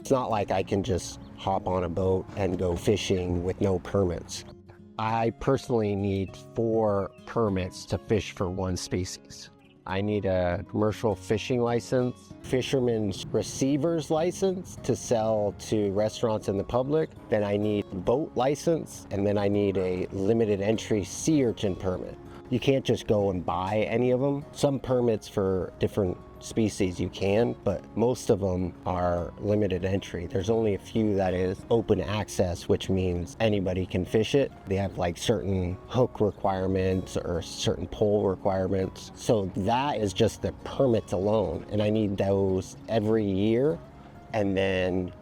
It's not like I can just hop on a boat and go fishing with no permits. I personally need 4 permits to fish for one species. I need a commercial fishing license, fisherman's receiver's license to sell to restaurants and the public. Then I need a boat license, and then I need a limited entry sea urchin permit. You can't just go and buy any of them. Some permits for different species you can, but most of them are limited entry. There's only a few that is open access, which means anybody can fish it. They have like certain hook requirements or certain pole requirements. So that is just the permits alone, and I need those every year. And then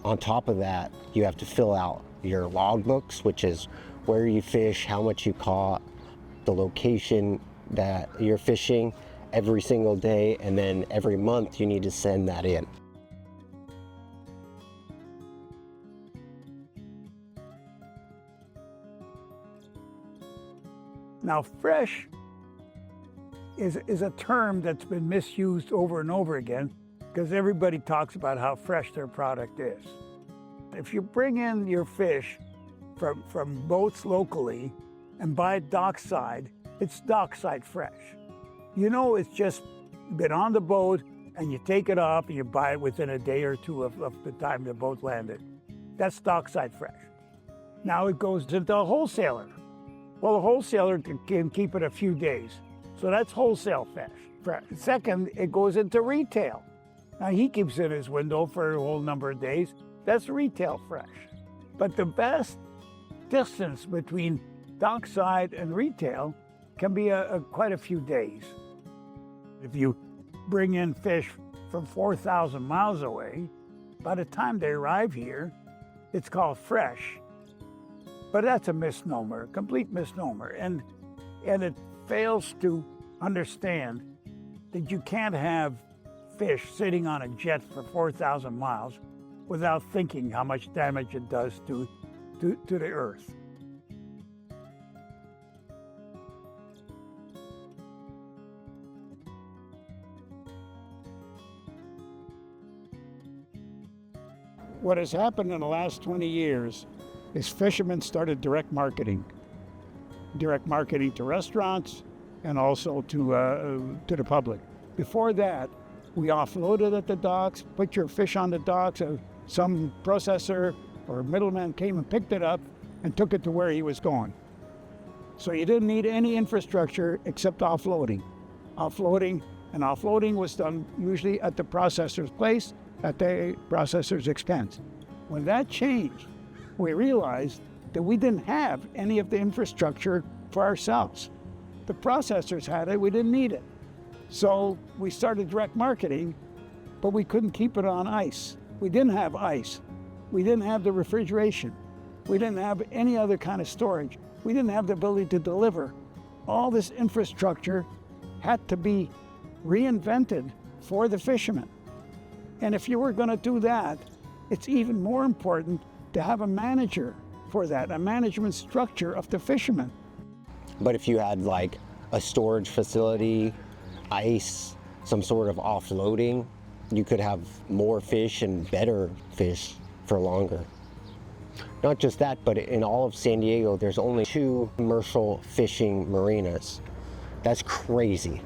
on top of that, you have to fill out your logbooks, which is where you fish, how much you caught, the location that you're fishing every single day, and then every month you need to send that in. Now, fresh is a term that's been misused over and over again because everybody talks about how fresh their product is. If you bring in your fish from boats locally and buy it dockside, it's dockside fresh. You know it's just been on the boat and you take it off and you buy it within a day or two of the time the boat landed. That's dockside fresh. Now it goes into a wholesaler. Well, the wholesaler can keep it a few days. So that's wholesale fresh. Second, it goes into retail. Now he keeps it in his window for a whole number of days. That's retail fresh. But the best distance between dockside and retail can be quite a few days. If you bring in fish from 4,000 miles away, by the time they arrive here, it's called fresh. But that's a misnomer, a complete misnomer. And it fails to understand that you can't have fish sitting on a jet for 4,000 miles without thinking how much damage it does to the earth. What has happened in the last 20 years is fishermen started direct marketing to restaurants and also to the public. Before that, we offloaded at the docks, put your fish on the docks. Some processor or middleman came and picked it up and took it to where he was going. So you didn't need any infrastructure except offloading. Offloading was done usually at the processor's place, at the processor's expense. When that changed, we realized that we didn't have any of the infrastructure for ourselves. The processors had it, we didn't need it. So we started direct marketing, but we couldn't keep it on ice. We didn't have ice. We didn't have the refrigeration. We didn't have any other kind of storage. We didn't have the ability to deliver. All this infrastructure had to be reinvented for the fishermen. And if you were going to do that, it's even more important to have a manager for that, a management structure of the fishermen. But if you had like a storage facility, ice, some sort of offloading, you could have more fish and better fish for longer. Not just that, but in all of San Diego, there's only 2 commercial fishing marinas. That's crazy.